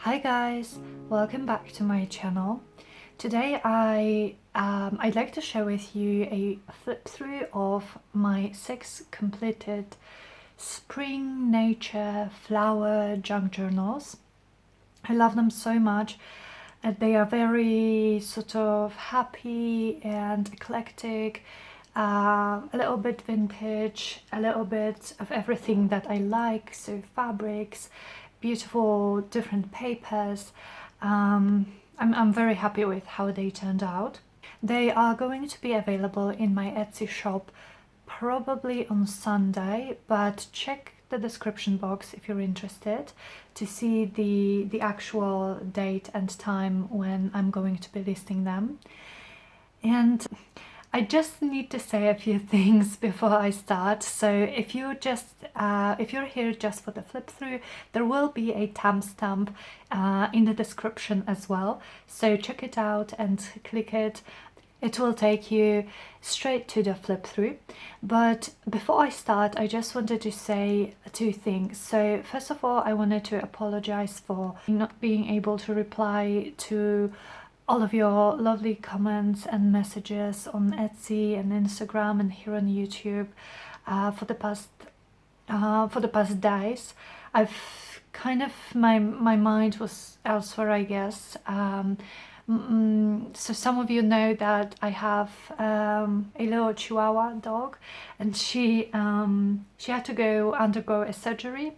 Hi guys, welcome back to my channel. Today I'd like to share with you a flip through of my 6 completed spring nature flower junk journals. I love them so much. They are very sort of happy and eclectic, a little bit vintage, a little bit of everything that I like, so fabrics, beautiful different papers. I'm very happy with how they turned out. They are going to be available in my Etsy shop probably on Sunday, but check the description box if you're interested to see the actual date and time when I'm going to be listing them. And I just need to say a few things before I start. So if you're here just for the flip through, there will be a timestamp in the description as well. So check it out and click it. It will take you straight to the flip through. But before I start, I just wanted to say 2 things. So first of all, I wanted to apologize for not being able to reply to all of your lovely comments and messages on Etsy and Instagram and here on YouTube for the past days. I've kind of my mind was elsewhere, I guess. So some of you know that I have a little Chihuahua dog, and she had to undergo a surgery,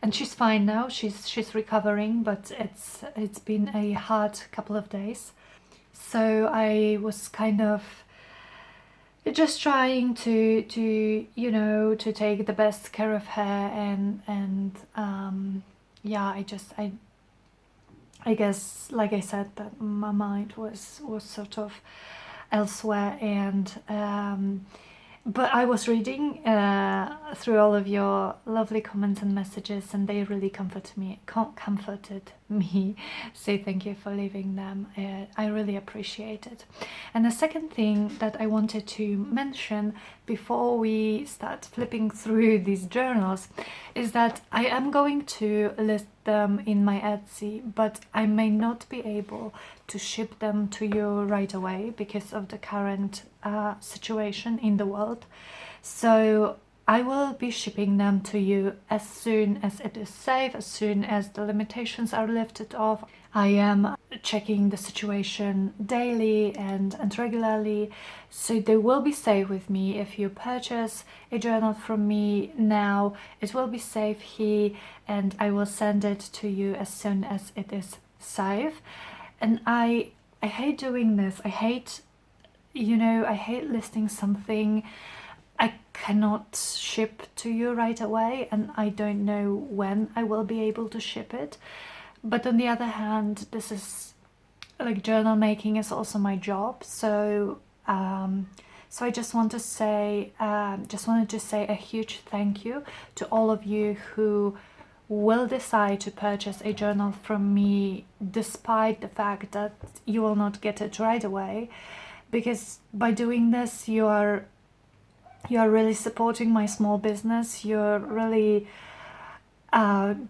and she's fine now. She's recovering, but it's been a hard couple of days. So I was kind of just trying to take the best care of her, and yeah, I guess, like I said, that my mind was sort of elsewhere, and but I was reading through all of your lovely comments and messages, and they really comforted me. So thank you for leaving them. I really appreciate it. And the second thing that I wanted to mention before we start flipping through these journals is that I am going to list them in my Etsy, but I may not be able to ship them to you right away because of the current situation in the world. So I will be shipping them to you as soon as it is safe, as soon as the limitations are lifted off. I am checking the situation daily and regularly, so they will be safe with me. If you purchase a journal from me now, it will be safe here, and I will send it to you as soon as it is safe. And I hate doing this. I hate listing something I cannot ship to you right away, and I don't know when I will be able to ship it. But on the other hand, this is like, journal making is also my job, so I just wanted to say a huge thank you to all of you who will decide to purchase a journal from me despite the fact that you will not get it right away, because by doing this you are really supporting my small business. You're really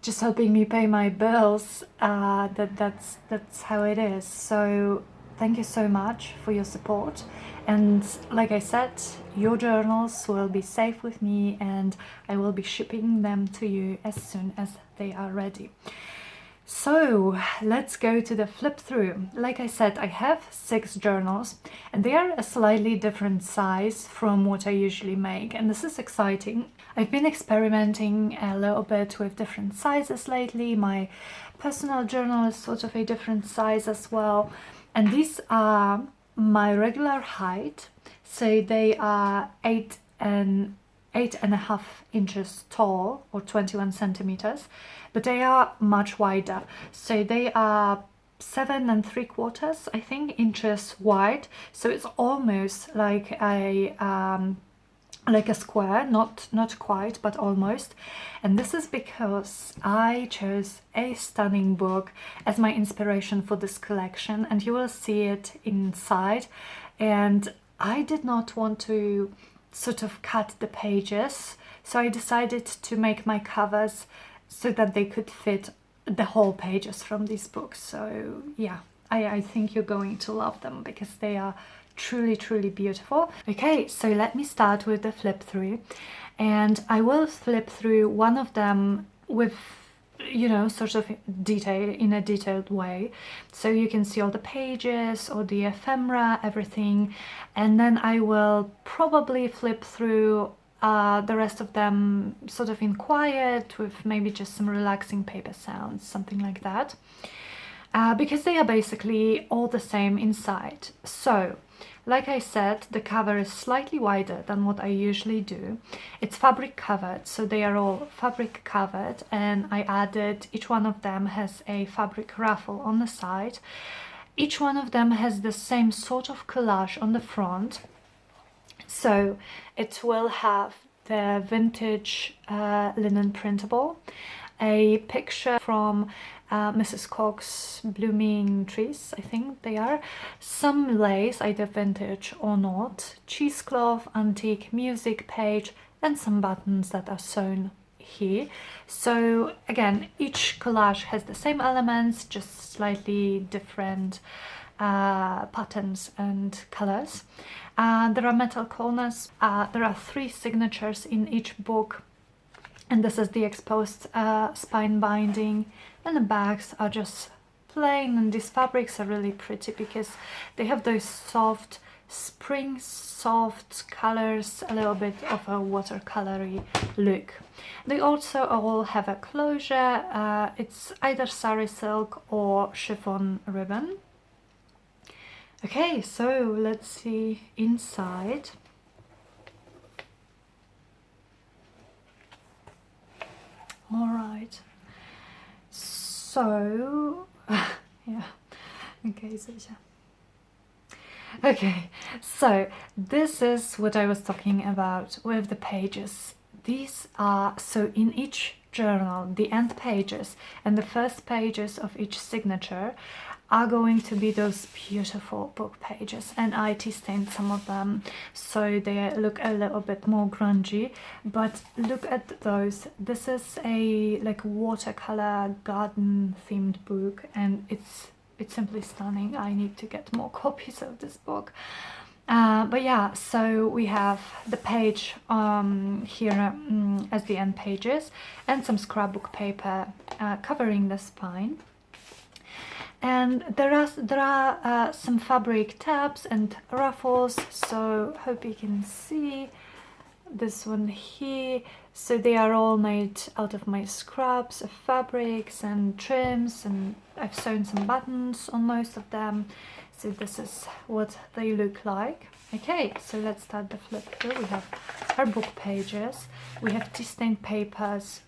just helping me pay my bills. That's how it is. So thank you so much for your support. And like I said, your journals will be safe with me, and I will be shipping them to you as soon as they are ready. So let's go to the flip through. Like I said, I have 6 journals, and they are a slightly different size from what I usually make, and this is exciting. I've been experimenting a little bit with different sizes lately. My personal journal is sort of a different size as well, and these are my regular height, so they are 8.5 inches tall, or 21 centimeters, but they are much wider. So they are 7.75, I think, inches wide. So it's almost like a square, not quite, but almost. And this is because I chose a stunning book as my inspiration for this collection, and you will see it inside. And I did not want to sort of cut the pages, so I decided to make my covers so that they could fit the whole pages from these books. So yeah, I think you're going to love them because they are truly, truly beautiful. Okay, so let me start with the flip through, and I will flip through one of them with, you know, sort of detail, in a detailed way, so you can see all the pages or the ephemera, everything, and then I will probably flip through the rest of them sort of in quiet with maybe just some relaxing paper sounds, something like that, because they are basically all the same inside. So like I said, the cover is slightly wider than what I usually do. It's fabric covered, so they are all fabric covered, and I added, each one of them has a fabric ruffle on the side. Each one of them has the same sort of collage on the front. So it will have the vintage linen printable, a picture from Mrs. Cox's blooming trees, I think they are, some lace, either vintage or not, cheesecloth, antique, music page, and some buttons that are sewn here. So again, each collage has the same elements, just slightly different patterns and colors. There are metal corners. There are 3 signatures in each book, and this is the exposed spine binding, and the bags are just plain, and these fabrics are really pretty because they have those soft spring soft colors, a little bit of a watercolory look. They also all have a closure. It's either sari silk or chiffon ribbon. Okay, so let's see inside. All right, so yeah, okay, so yeah. Okay, so this is what I was talking about with the pages. These are, so in each journal, the end pages and the first pages of each signature are going to be those beautiful book pages, and I tea-stained some of them so they look a little bit more grungy, but look at those. This is a like watercolor garden themed book, and it's simply stunning. I need to get more copies of this book. But yeah, so we have the page here as the end pages, and some scrapbook paper covering the spine. And there are some fabric tabs and ruffles, so hope you can see this one here. So they are all made out of my scraps of fabrics and trims, and I've sewn some buttons on most of them. So this is what they look like. Okay, so let's start the flip through. We have our book pages. We have tea-stained papers,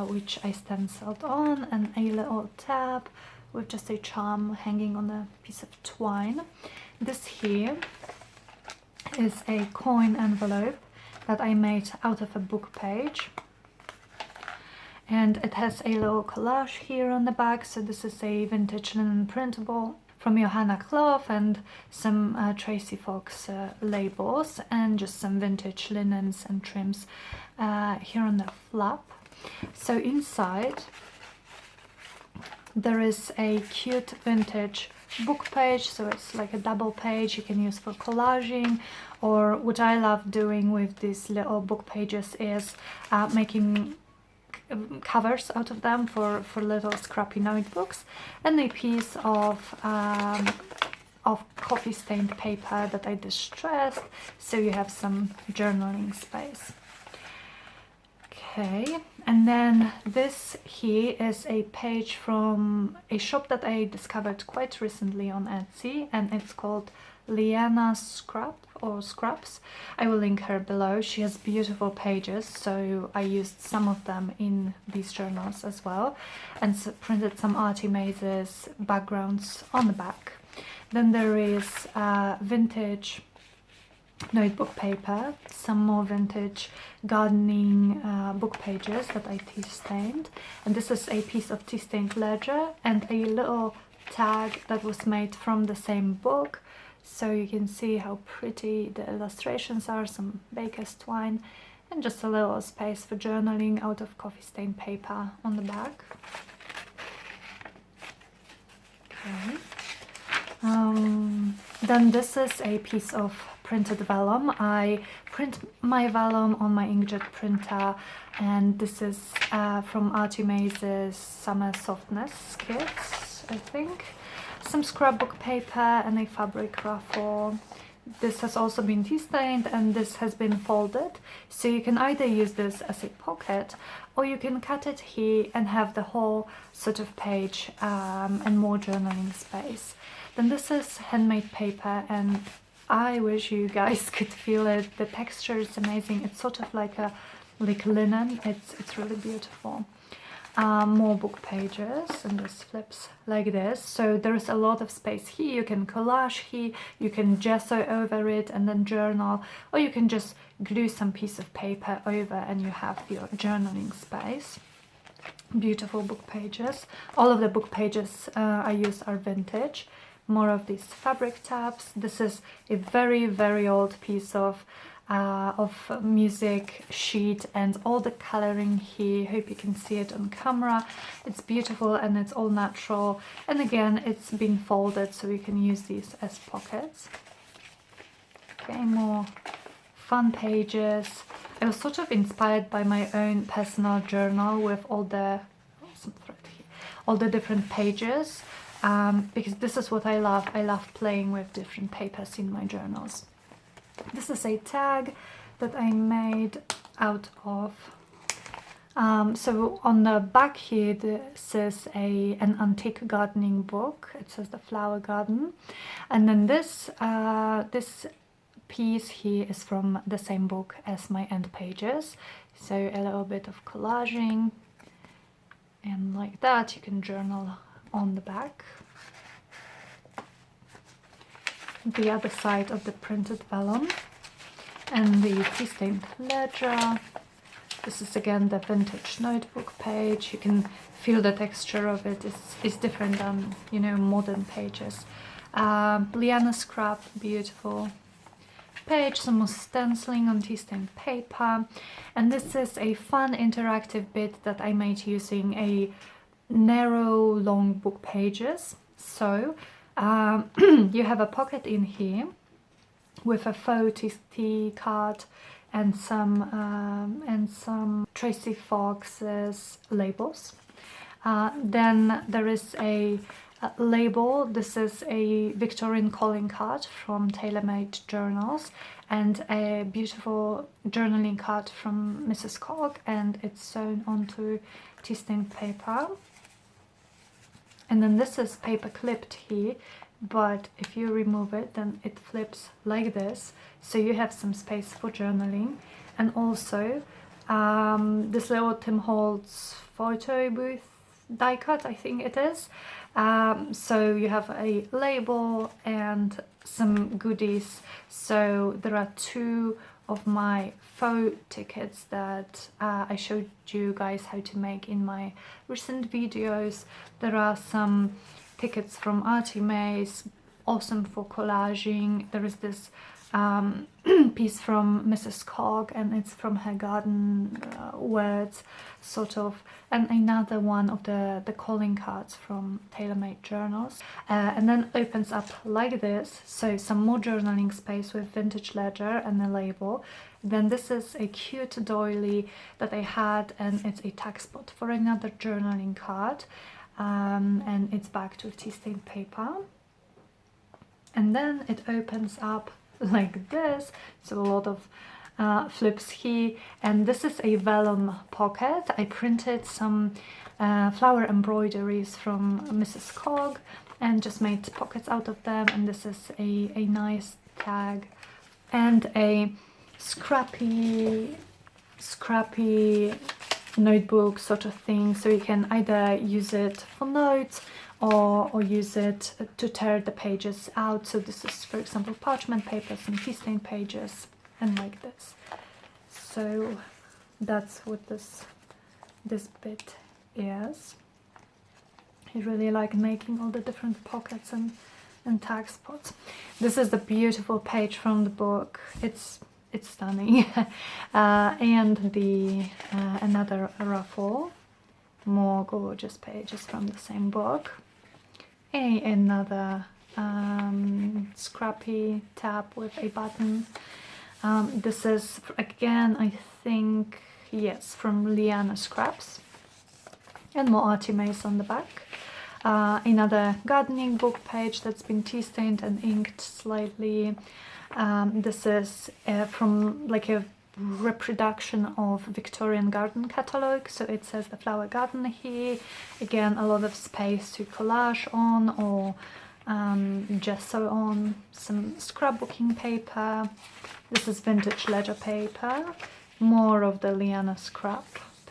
which I stenciled on, and a little tab with just a charm hanging on a piece of twine. This here is a coin envelope that I made out of a book page, and it has a little collage here on the back. So this is a vintage linen printable from Johanna Cloth, and some Tracy Fox labels, and just some vintage linens and trims here on the flap. So inside there is a cute vintage book page, so it's like a double page you can use for collaging, or what I love doing with these little book pages is making covers out of them for little scrappy notebooks, and a piece of coffee stained paper that I distressed, so you have some journaling space. Okay, and then this here is a page from a shop that I discovered quite recently on Etsy, and it's called Liana's Scraps. I will link her below. She has beautiful pages, so I used some of them in these journals as well, and printed some arty mazes backgrounds on the back. Then there is vintage notebook paper, some more vintage gardening book pages that I tea-stained, and this is a piece of tea-stained ledger and a little tag that was made from the same book, so you can see how pretty the illustrations are, some baker's twine, and just a little space for journaling out of coffee stained paper on the back. Okay. Then this is a piece of printed vellum. I print my vellum on my inkjet printer, and this is from Handmade's Summer Softness kit, I think. Some scrapbook paper and a fabric ruffle. This has also been tea stained, and this has been folded, so you can either use this as a pocket, or you can cut it here and have the whole sort of page and more journaling space. Then this is handmade paper, and I wish you guys could feel it. The texture is amazing. It's sort of like linen. It's really beautiful. More book pages, and this flips like this, so there is a lot of space here. You can collage here, you can gesso over it and then journal, or you can just glue some piece of paper over and you have your journaling space. Beautiful book pages. All of the book pages I use are vintage. More of these fabric tabs. This is a very old piece of music sheet, and all the coloring here, hope you can see it on camera. It's beautiful and it's all natural, and again it's been folded so we can use these as pockets. Okay, more fun pages. I was sort of inspired by my own personal journal with all the different pages, because this is what I love. I love playing with different papers in my journals. This is a tag that I made out of, so on the back here this is an antique gardening book. It says the Flower Garden, and then this piece here is from the same book as my end pages, so a little bit of collaging, and like that you can journal on the back. The other side of the printed vellum, and the tea stained ledger. This is again the vintage notebook page. You can feel the texture of it is different than, you know, modern pages. Liana scrap, beautiful page. Some more stenciling on tea stained paper, and this is a fun interactive bit that I made using a narrow long book pages. So you have a pocket in here with a faux tea card and some Tracy Fox's labels. Then there is a label. This is a Victorian calling card from Tailor-Made Journals, and a beautiful journaling card from Mrs. Cog, and it's sewn onto tea stained paper. And then this is paper clipped here, but if you remove it then it flips like this, so you have some space for journaling. And also this little Tim Holtz photo booth die cut, I think it is. So you have a label and some goodies. So there are two of my faux tickets that I showed you guys how to make in my recent videos. There are some tickets from Handmade, awesome for collaging. There is this piece from Mrs. Cog, and it's from her garden words, sort of, and another one of the calling cards from Tailor-Made Journals, and then opens up like this, so some more journaling space with vintage ledger and a label. Then this is a cute doily that I had, and it's a tag spot for another journaling card, and it's backed with tea stained paper. And then it opens up like this, so a lot of flips here, and this is a vellum pocket. I printed some flower embroideries from Mrs. Cog and just made pockets out of them, and this is a nice tag and a scrappy notebook sort of thing, so you can either use it for notes or use it to tear the pages out. So this is, for example, parchment paper, some tea stained pages, and like this. So that's what this bit is. I really like making all the different pockets and tag spots. This is the beautiful page from the book. It's stunning. And the another ruffle, more gorgeous pages from the same book. Another scrappy tab with a button. This is again, I think, yes, from Liana Scraps, and more Artimaze on the back. Another gardening book page that's been tea stained and inked slightly. This is from like a reproduction of Victorian garden catalogue, so it says the flower garden here. Again, a lot of space to collage on or gesso on. Some scrapbooking paper. This is vintage ledger paper, more of the Liana scrap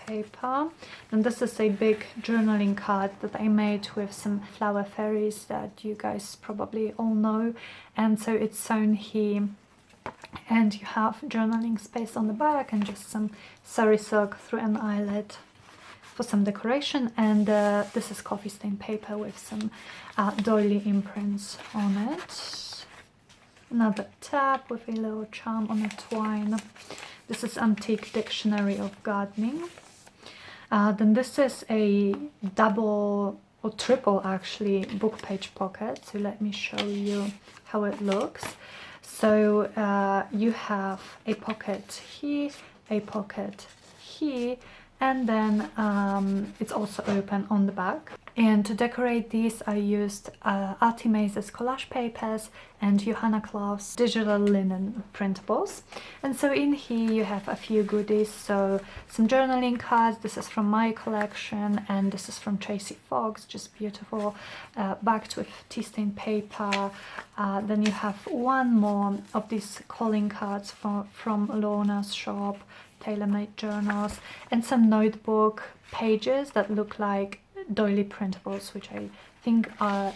paper. And this is a big journaling card that I made with some flower fairies that you guys probably all know, and so it's sewn here, and you have journaling space on the back and just some sari silk through an eyelet for some decoration. And this is coffee stain paper with some doily imprints on it. Another tab with a little charm on a twine. This is Antique Dictionary of Gardening. Then this is a double or triple actually book page pocket, so let me show you how it looks. So you have a pocket here, a pocket here, and then it's also open on the back. And to decorate these I used Artimaze's collage papers and Johanna Klaus digital linen printables. And so in here you have a few goodies, so some journaling cards. This is from my collection, and this is from Tracy Fox, just beautiful, backed with tea stained paper. Then you have one more of these calling cards from Lorna's shop, tailor-made journals, and some notebook pages that look like doily printables, which I think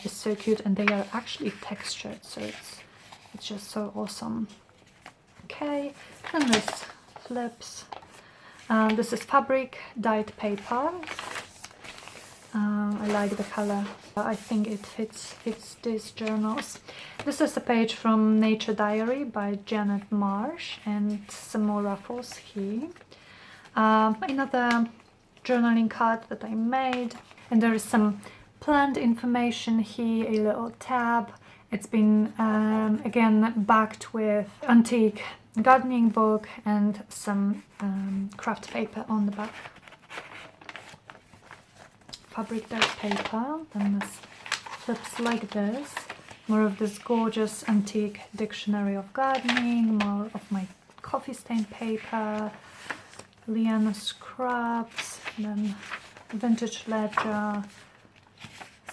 is so cute, and they are actually textured, so it's just so awesome. Okay, and this flips. This is fabric dyed paper. I like the color. I think it fits these journals. This is a page from Nature Diary by Janet Marsh, and some more ruffles here. Another journaling card that I made, and there is some plant information here, a little tab. It's been again backed with antique gardening book and some craft paper on the back. Fabric dyed paper. Then this flips like this. More of this gorgeous antique dictionary of gardening, more of my coffee stain paper, Liana scraps, then vintage ledger.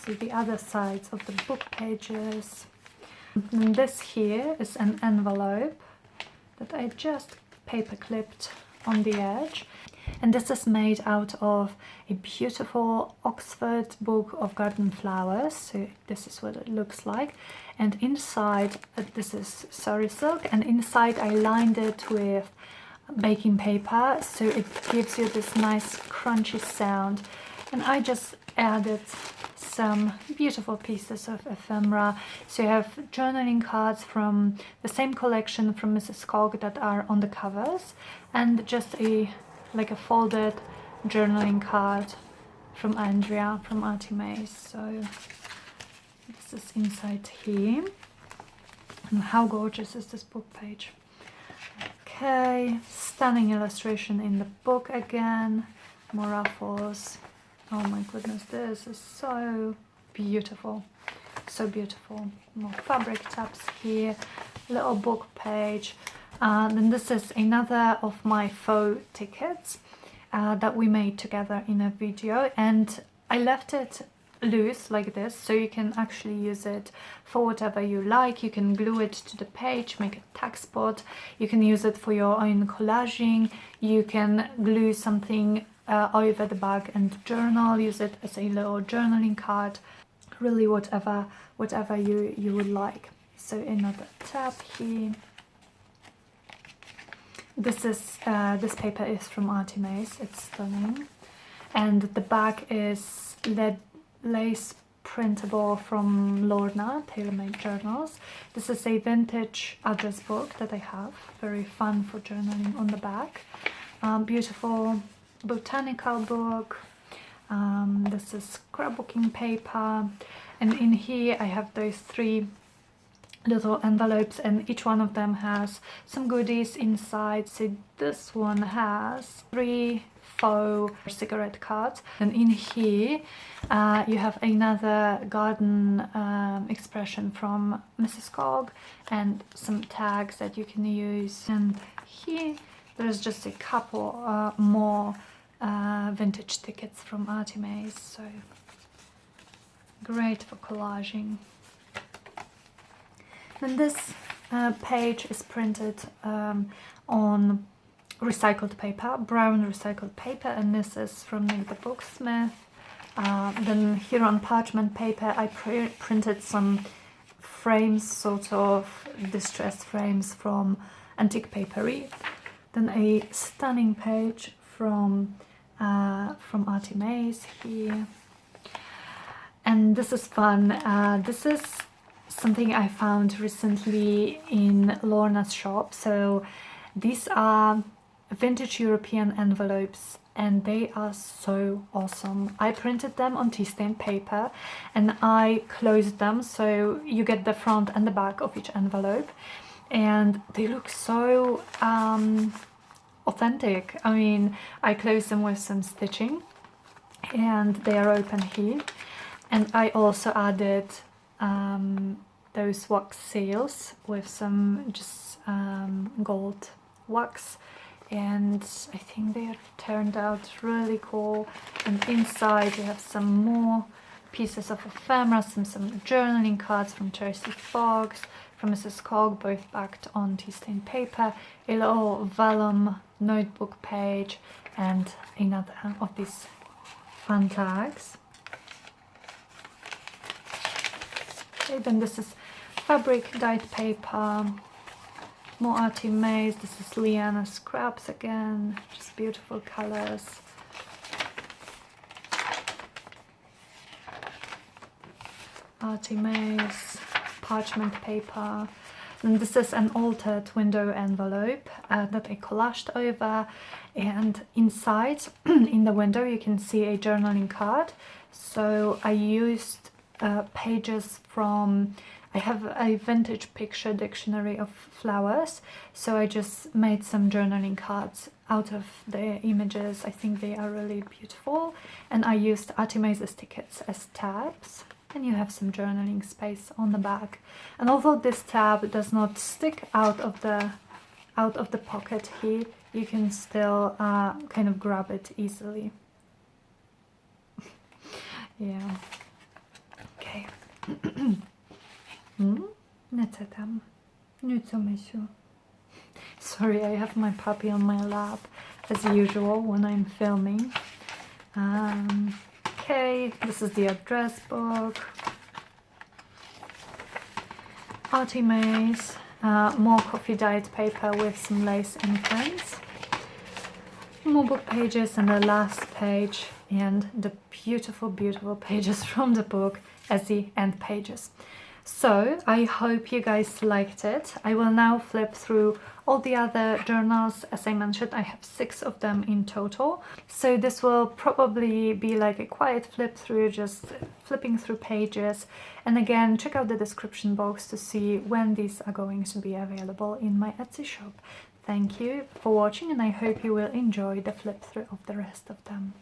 See the other sides of the book pages. And this here is an envelope that I just paper clipped on the edge, and this is made out of a beautiful Oxford book of garden flowers. So this is what it looks like, and inside this is sari silk, and inside I lined it with baking paper, so it gives you this nice crunchy sound. And I just added some beautiful pieces of ephemera. So you have journaling cards from the same collection from Mrs. Cog that are on the covers, and just like a folded journaling card from Andrea from Artimaze. So this is inside here. And how gorgeous is this book page? Okay, stunning illustration in the book again, more ruffles. Oh my goodness, this is so beautiful, so beautiful. More fabric tabs here, little book page. Then this is another of my faux tickets that we made together in a video, and I left it loose like this, so you can actually use it for whatever you like. You can glue it to the page, make a tag spot. You can use it for your own collaging. You can glue something over the bag and journal, use it as a little journaling card, really whatever you would like. So another tab here. This paper is from Artimaze. It's stunning, and the back is lace printable from Lorna tailor-made journals. This is a vintage address book that I have, very fun for journaling on the back. Beautiful botanical book. This is scrapbooking paper, and in here I have those 3 little envelopes, and each one of them has some goodies inside. So this one has 3 faux cigarette cards, and in here you have another garden expression from Mrs. Cog and some tags that you can use. And here there's just a couple more vintage tickets from Handmade, so great for collaging. And this page is printed on recycled paper, brown recycled paper, and this is from the Booksmith. Then here on parchment paper I printed some frames, sort of distressed frames from Antique Papery. Then a stunning page from Handmade here. And this is fun. This is something I found recently in Lorna's shop. So these are vintage European envelopes, and they are so awesome. I printed them on tea stained paper and I closed them, so you get the front and the back of each envelope, and they look so authentic. I mean, I closed them with some stitching and they are open here, and I also added those wax seals with some just gold wax, and I think they turned out really cool. And inside you have some more pieces of ephemera, some journaling cards from Tracy Fox, from Mrs. Cog, both backed on tea stained paper, a little vellum notebook page, and another of these fun tags. Okay, then this is fabric dyed paper, more Handmade. This is Liana scraps again, just beautiful colors. Handmade parchment paper. And this is an altered window envelope that I collaged over, and inside in the window you can see a journaling card. So I used pages from, I have a vintage picture dictionary of flowers, so I just made some journaling cards out of the images. I think they are really beautiful, and I used Handmade's tickets as tabs, and you have some journaling space on the back. And although this tab does not stick out of the pocket here, you can still kind of grab it easily. Yeah. Okay. Sorry, I have my puppy on my lap as usual when I'm filming. Okay, this is the address book. Handmade, more coffee dyed paper with some lace imprints. More book pages, and the last page, and the beautiful, beautiful pages from the book as the end pages. So I hope you guys liked it. I will now flip through all the other journals. As I mentioned, I have 6 of them in total. So this will probably be like a quiet flip through, just flipping through pages. And again, check out the description box to see when these are going to be available in my Etsy shop. Thank you for watching, and I hope you will enjoy the flip through of the rest of them.